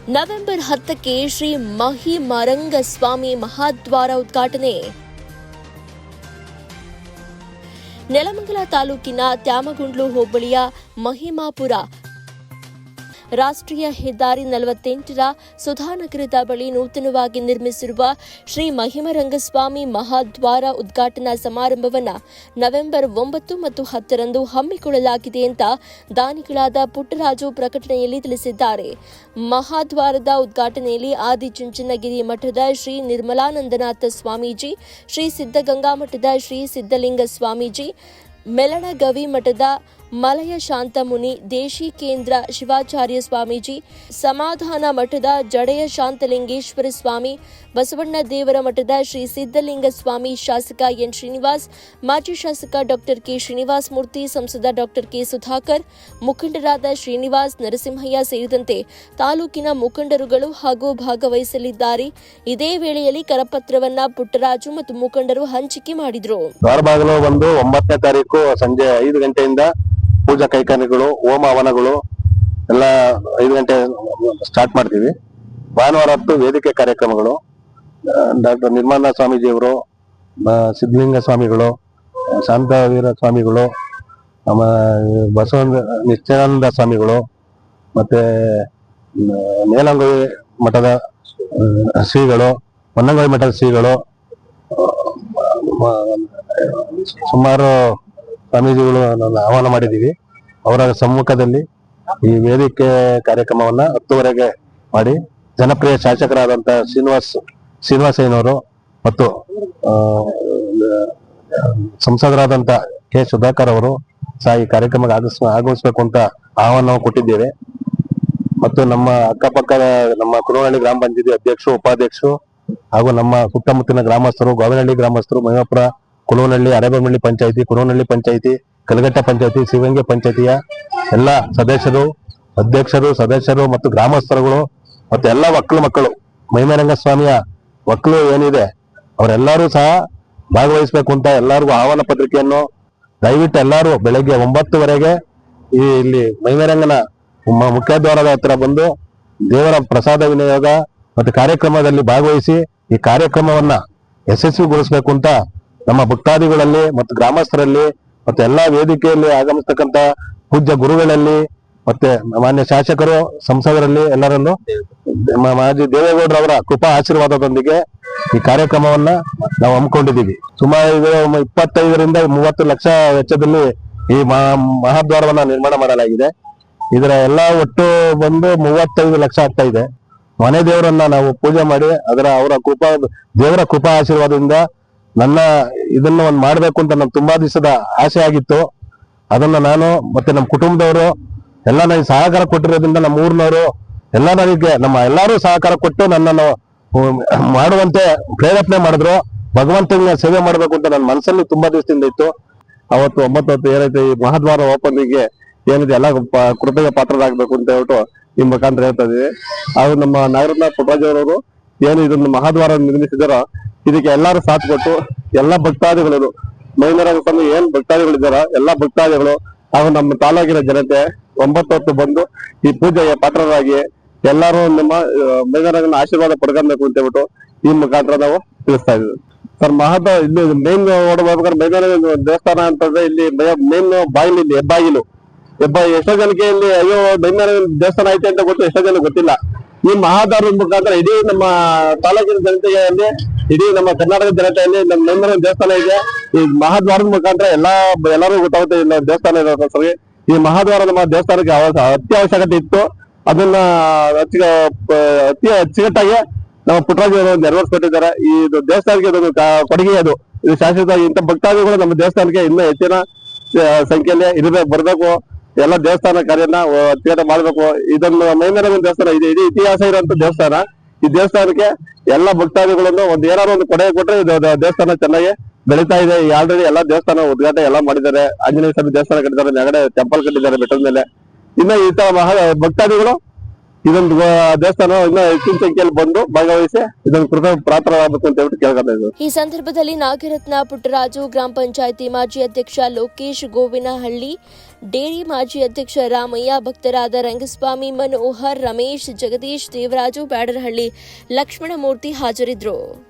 November 10ಕ್ಕೆ Shri ಮಹಿಮರಂಗ ಸ್ವಾಮಿ ಮಹಾದ್ವಾರ ಉದ್ಘಾಟನೆ. ನೆಲಮಂಗಲ ತಾಲೂಕಿನ ತ್ಯಾಮಗುಂಡ್ಲು ಹೋಬಳಿಯ ಮಹಿಮಾಪುರ ರಾಷ್ಟ್ರೀಯ ಹೆದ್ದಾರಿ 48ರ ಸುಧಾನಗರದ ಬಳಿ ನೂತನವಾಗಿ ನಿರ್ಮಿಸಿರುವ ಶ್ರೀ ಮಹಿಮರಂಗಸ್ವಾಮಿ ಮಹಾದ್ವಾರ ಉದ್ಘಾಟನಾ ಸಮಾರಂಭವನ್ನು ನವೆಂಬರ್ 9 ಮತ್ತು 10ರಂದು ಹಮ್ಮಿಕೊಳ್ಳಲಾಗಿದೆ ಅಂತ ದಾನಿಗಳಾದ ಪುಟ್ಟರಾಜು ಪ್ರಕಟಣೆಯಲ್ಲಿ ತಿಳಿಸಿದ್ದಾರೆ. ಮಹಾದ್ವಾರದ ಉದ್ಘಾಟನೆಯಲ್ಲಿ ಆದಿಚುಂಚನಗಿರಿ ಮಠದ ಶ್ರೀ ನಿರ್ಮಲಾನಂದನಾಥ ಸ್ವಾಮೀಜಿ, ಶ್ರೀ ಸಿದ್ಧಗಂಗಾ ಮಠದ ಶ್ರೀ ಸಿದ್ಧಲಿಂಗ ಸ್ವಾಮೀಜಿ, ಮೆಲಣಗವಿ ಮಠದ ಮಲಯ ಶಾಂತಮುನಿ, ದೇಶಿಕೇಂದ್ರ ಶಿವಾಚಾರ್ಯ ಸ್ವಾಮೀಜಿ, ಸಮಾಧಾನ ಮಠದ ಜಡೆಯ ಶಾಂತಲಿಂಗೇಶ್ವರ ಸ್ವಾಮಿ, ಬಸವಣ್ಣ ದೇವರ ಮಠದ ಶ್ರೀ ಸಿದ್ಧಲಿಂಗ ಸ್ವಾಮಿ, ಶಾಸಕ ಎನ್ ಶ್ರೀನಿವಾಸ್, ಮಾಜಿ ಶಾಸಕ ಡಾಕ್ಟರ್ ಕೆ ಶ್ರೀನಿವಾಸ್ ಮೂರ್ತಿ, ಸಂಸದ ಡಾಕ್ಟರ್ ಕೆ ಸುಧಾಕರ್, ಮುಖಂಡರಾದ ಶ್ರೀನಿವಾಸ್, ನರಸಿಂಹಯ್ಯ ಸೇರಿದಂತೆ ತಾಲೂಕಿನ ಮುಖಂಡರುಗಳು ಹಾಗೂ ಭಾಗವಹಿಸಲಿದ್ದಾರೆ. ಇದೇ ವೇಳೆಯಲ್ಲಿ ಕರಪತ್ರವನ್ನ ಪುಟ್ಟರಾಜು ಮತ್ತು ಮುಖಂಡರು ಹಂಚಿಕೆ ಮಾಡಿದರು. 9ನೇ ತಾರೀಕು ಸಂಜೆ 5 ಗಂಟೆಯಿಂದ ಪೂಜಾ ಕೈಕಾರ್ಯಗಳು, ಹೋಮ ಹವನಗಳು ಎಲ್ಲ 5 ಗಂಟೆ ಸ್ಟಾರ್ಟ್ ಮಾಡ್ತೀವಿ. ಭಾನುವಾರ ಹೊತ್ತು ವೇದಿಕೆ ಕಾರ್ಯಕ್ರಮಗಳು, ಡಾಕ್ಟರ್ ನಿರ್ಮಲಾ ಸ್ವಾಮೀಜಿಯವರು, ಸಿದ್ಧಲಿಂಗ ಸ್ವಾಮಿಗಳು, ಶಾಂತವೀರ ಸ್ವಾಮಿಗಳು, ಬಸವಣ್ಣ ನಿತ್ಯಾನಂದ ಸ್ವಾಮಿಗಳು, ಮತ್ತೆ ಮೇಲಂಗವಿ ಮಠದ ಶ್ರೀಗಳು, ಹೊನ್ನಂಗವಿ ಮಠದ ಶ್ರೀಗಳು, ಸುಮಾರು ಸ್ವಾಮೀಜಿಗಳು ಆಹ್ವಾನ ಮಾಡಿದ್ದೀವಿ. ಅವರ ಸಮ್ಮುಖದಲ್ಲಿ ಈ ವೇದಿಕೆ ಕಾರ್ಯಕ್ರಮವನ್ನ 10ವರೆಗೆ ಮಾಡಿ ಜನಪ್ರಿಯ ಶಾಸಕರಾದಂತ ಶ್ರೀನಿವಾಸಯ್ಯನವರು ಮತ್ತು ಸಂಸದರಾದಂತ ಕೆ ಸುಧಾಕರ್ ಅವರು ಸಹ ಈ ಕಾರ್ಯಕ್ರಮಕ್ಕೆ ಆಗಮಿಸಬೇಕು ಅಂತ ಆಹ್ವಾನ ಕೊಟ್ಟಿದ್ದೇವೆ. ಮತ್ತು ನಮ್ಮ ಅಕ್ಕಪಕ್ಕದ ನಮ್ಮ ಕುರುವನಹಳ್ಳಿ ಗ್ರಾಮ ಪಂಚಾಯತಿ ಅಧ್ಯಕ್ಷರು, ಉಪಾಧ್ಯಕ್ಷರು ಹಾಗೂ ನಮ್ಮ ಸುತ್ತಮುತ್ತಲಿನ ಗ್ರಾಮಸ್ಥರು, ಗೋವಿನಹಳ್ಳಿ ಗ್ರಾಮಸ್ಥರು, ಮಹಿಮಾಪುರ, ಕುರುವನಹಳ್ಳಿ, ಅರೇಬಮಳ್ಳಿ ಪಂಚಾಯತಿ, ಕುರುವನಹಳ್ಳಿ ಪಂಚಾಯತಿ, ಕಲಘಟ್ಟ ಪಂಚಾಯತಿ, ಶಿವಂಗಿ ಪಂಚಾಯತಿಯ ಎಲ್ಲ ಸದಸ್ಯರು, ಅಧ್ಯಕ್ಷರು, ಸದಸ್ಯರು ಮತ್ತು ಗ್ರಾಮಸ್ಥರುಗಳು ಮತ್ತು ಎಲ್ಲ ಮಕ್ಕಳು ಮಹಿಮರಂಗಸ್ವಾಮಿಯ ಮಕ್ಕಳು ಏನಿದೆ ಅವರೆಲ್ಲರೂ ಸಹ ಭಾಗವಹಿಸಬೇಕು ಅಂತ ಎಲ್ಲರಿಗೂ ಆಹ್ವಾನ ಪತ್ರಿಕೆಯನ್ನು ದಯವಿಟ್ಟು ಎಲ್ಲರೂ ಬೆಳಗ್ಗೆ 9ವರೆಗೆ ಇಲ್ಲಿ ಮಹಿಮರಂಗನ ಮುಖ್ಯದ್ವಾರದ ಹತ್ರ ಬಂದು ದೇವರ ಪ್ರಸಾದ ವಿನಿಯೋಗ ಮತ್ತು ಕಾರ್ಯಕ್ರಮದಲ್ಲಿ ಭಾಗವಹಿಸಿ ಈ ಕಾರ್ಯಕ್ರಮವನ್ನ ಯಶಸ್ವಿಗೊಳಿಸಬೇಕು ಅಂತ ನಮ್ಮ ಭಕ್ತಾದಿಗಳಲ್ಲಿ ಮತ್ತು ಗ್ರಾಮಸ್ಥರಲ್ಲಿ ಮತ್ತೆ ಎಲ್ಲಾ ವೇದಿಕೆಯಲ್ಲಿ ಆಗಮಿಸ್ತಕ್ಕಂತ ಪೂಜ್ಯ ಗುರುಗಳಲ್ಲಿ ಮತ್ತೆ ಮಾನ್ಯ ಶಾಸಕರು, ಸಂಸದರಲ್ಲಿ ಎಲ್ಲರನ್ನು ಮಾಜಿ ದೇವೇಗೌಡರವರ ಕೃಪಾ ಆಶೀರ್ವಾದದೊಂದಿಗೆ ಈ ಕಾರ್ಯಕ್ರಮವನ್ನ ನಾವು ಹಮ್ಮಿಕೊಂಡಿದ್ದೀವಿ. ಸುಮಾರು 25ರಿಂದ 30 ಲಕ್ಷ ವೆಚ್ಚದಲ್ಲಿ ಈ ಮಹಾದ್ವಾರವನ್ನ ನಿರ್ಮಾಣ ಮಾಡಲಾಗಿದೆ. ಇದರ ಎಲ್ಲ ಒಟ್ಟು ಬಂದು 35 ಲಕ್ಷ ಆಗ್ತಾ ಇದೆ. ಮನೆ ದೇವರನ್ನ ನಾವು ಪೂಜೆ ಮಾಡಿ ಅವರ ದೇವರ ಕೃಪಾ ಆಶೀರ್ವಾದದಿಂದ ಇದನ್ನ ಒಂದು ಮಾಡ್ಬೇಕು ಅಂತ ನಮ್ ತುಂಬಾ ದಿವಸದ ಆಸೆ ಆಗಿತ್ತು. ಅದನ್ನ ನಾನು ಮತ್ತೆ ನಮ್ಮ ಕುಟುಂಬದವರು ಎಲ್ಲ ನನಗೆ ಸಹಕಾರ ಕೊಟ್ಟಿರೋದ್ರಿಂದ ನಮ್ಮ ಊರಿನವರು ಎಲ್ಲ ನನಗೆ ಎಲ್ಲರೂ ಸಹಕಾರ ಕೊಟ್ಟು ನನ್ನನ್ನು ಮಾಡುವಂತೆ ಪ್ರೇರೇಪಣೆ ಮಾಡಿದ್ರು. ಭಗವಂತನ ಸೇವೆ ಮಾಡ್ಬೇಕು ಅಂತ ನನ್ನ ಮನಸ್ಸಲ್ಲಿ ತುಂಬಾ ದಿವಸದಿಂದ ಇತ್ತು. ಅವತ್ತು 9 ಏನೈತೆ ಈ ಮಹಾದ್ವಾರ ಓಪನ್ಗೆ ಏನಿದೆ ಎಲ್ಲ ಕೃಪೆಗೆ ಪಾತ್ರರಾಗಬೇಕು ಅಂತ ಹೇಳ್ಬಿಟ್ಟು ಈ ಮುಖಾಂತರ ಹೇಳ್ತಾ ಇದೀವಿ. ಹಾಗೂ ನಮ್ಮ ನಾಗರತ್ನ ಪುಟ್ಟರಾಜರವರು ಏನು ಇದನ್ನು ಮಹಾದ್ವಾರ ನಿರ್ಮಿಸಿದಾರೋ ಇದಕ್ಕೆ ಎಲ್ಲರೂ ಸಾಥ್ ಕೊಟ್ಟು ಎಲ್ಲ ಭಕ್ತಾದಿಗಳು, ಮಹಿಮರಂಗ ಸ್ವಾಮಿ ಏನ್ ಭಕ್ತಾದಿಗಳಿದಾರ ಎಲ್ಲ ಭಕ್ತಾದಿಗಳು ಹಾಗೂ ನಮ್ಮ ತಾಲೂಕಿನ ಜನತೆ 9 ಹೊತ್ತು ಬಂದು ಈ ಪೂಜೆಗೆ ಪಾತ್ರರಾಗಿ ಎಲ್ಲರೂ ನಮ್ಮ ಮಹಿಮರಂಗನ ಆಶೀರ್ವಾದ ಪಡ್ಕೊಬೇಕು ಅಂತ ಹೇಳ್ಬಿಟ್ಟು ಈ ಮುಖಾಂತರ ನಾವು ತಿಳಿಸ್ತಾ ಇದ್ವಿ. ಸರ್, ಇಲ್ಲಿ ಮೇನ್ ಓಡಬೇಕಾದ್ರೆ ಮಹಿಮರಂಗ ದೇವಸ್ಥಾನ ಅಂತಂದ್ರೆ ಇಲ್ಲಿ ಮೇನ್ ಬಾಗಿಲು, ಇಲ್ಲಿ ಹೆಬ್ಬಾಗಿಲು ಎಷ್ಟೋ ಜನಕ್ಕೆ ಇಲ್ಲಿ ಅಯ್ಯೋ ಮಹಿಮರಂಗ ದೇವಸ್ಥಾನ ಐತೆ ಅಂತ ಗೊತ್ತು, ಎಷ್ಟೋ ಜನ ಗೊತ್ತಿಲ್ಲ. ಈ ಮಹಾದ್ವಾರದ ಮುಖಾಂತರ ಇಡೀ ನಮ್ಮ ತಾಲೂಕಿನ ಜನತೆಯಲ್ಲಿ, ಇಡೀ ನಮ್ಮ ಕರ್ನಾಟಕದ ಜನತೆಯಲ್ಲಿ ನಮ್ಮ ಮಹಿಮರಂಗ ದೇವಸ್ಥಾನ ಇದೆ. ಈ ಮಹಾದ್ವಾರದ ಮುಖಾಂತರ ಎಲ್ಲರೂ ಗೊತ್ತಾಗುತ್ತೆ ಇಲ್ಲ ದೇವಸ್ಥಾನ ಇರೋದಕ್ಕೋಸ್ಕರ. ಈ ಮಹಾದ್ವಾರ ನಮ್ಮ ದೇವಸ್ಥಾನಕ್ಕೆ ಅತ್ಯವಶ್ಯಕತೆ ಇತ್ತು. ಅದನ್ನ ಅತಿ ಅಚ್ಚುಕಟ್ಟಾಗಿ ನಮ್ಮ ಪುಟ್ಟರಾಜು ಅವರು ನೆರವೇರಿಸ್ಕೊಟ್ಟಿದ್ದಾರೆ. ಈ ದೇವಸ್ಥಾನಕ್ಕೆ ಕೊಡುಗೆ ಅದು. ಇದು ಶಾಶ್ವತ. ಇಂಥ ಭಕ್ತಾದಿಗಳು ನಮ್ಮ ದೇವಸ್ಥಾನಕ್ಕೆ ಇನ್ನೂ ಹೆಚ್ಚಿನ ಸಂಖ್ಯೆಯಲ್ಲಿ ಬರ್ಬೇಕು. ಎಲ್ಲ ದೇವಸ್ಥಾನ ಕಾರ್ಯನ ಅತ್ಯಂತ ಮಾಡ್ಬೇಕು. ಇದನ್ನು ಮಹಿಮರಂಗ ದೇವಸ್ಥಾನ ಇದೆ, ಇಡೀ ಇತಿಹಾಸ ಇರುವಂತ ದೇವಸ್ಥಾನ. ಈ ದೇವಸ್ಥಾನಕ್ಕೆ ಎಲ್ಲ ಭಕ್ತಾದಿಗಳನ್ನು ಏನಾದ್ರು ಒಂದು ಕೊಡುಗೆ ಕೊಟ್ಟರೆ ದೇವಸ್ಥಾನ ಚೆನ್ನಾಗಿ ಬೆಳೀತಾ ಇದೆ. ಆಲ್ರೆಡಿ ಎಲ್ಲ ದೇವಸ್ಥಾನ ಉದ್ಘಾಟನೆ ಎಲ್ಲ ಮಾಡಿದ್ದಾರೆ. ಆಂಜನೇಯ ಸ್ವಾಮಿ ದೇವಸ್ಥಾನ ಕಟ್ಟಿದ್ದಾರೆ, ನೆಗಡೆ ಟೆಂಪಲ್ ಕಟ್ಟಿದ್ದಾರೆ ಬೆಟ್ಟದ ಮೇಲೆ. ಇನ್ನು ಈ ತರ ಭಕ್ತಾದಿಗಳು ಇದೊಂದು ದೇವಸ್ಥಾನ ಇನ್ನ ಹೆಚ್ಚಿನ ಸಂಖ್ಯೆಯಲ್ಲಿ ಬಂದು ಭಾಗವಹಿಸಿ ಇದೊಂದು ಪ್ರಥಮ ಪಾತ್ರರಾಗಬೇಕು ಅಂತ ಹೇಳ್ಬಿಟ್ಟು ಕೇಳ್ಕೊತಾ ಇದ್ದೀವಿ. ಈ ಸಂದರ್ಭದಲ್ಲಿ ನಾಗರತ್ನ ಪುಟ್ಟರಾಜು, ಗ್ರಾಮ ಪಂಚಾಯಿತಿ ಮಾಜಿ ಅಧ್ಯಕ್ಷ ಲೋಕೇಶ್ ಗೋವಿನಹಳ್ಳಿ, ಡೇರಿ ಮಾಜಿ ಅಧ್ಯಕ್ಷ ರಾಮಯ್ಯ, ಭಕ್ತರಾದ ರಂಗಸ್ವಾಮಿ, ಮನೋಹರ್, ರಮೇಶ್, ಜಗದೀಶ್, ದೇವರಾಜು, ಬ್ಯಾಡರಹಳ್ಳಿ, ಲಕ್ಷ್ಮಣಮೂರ್ತಿ ಹಾಜರಿದ್ದರು.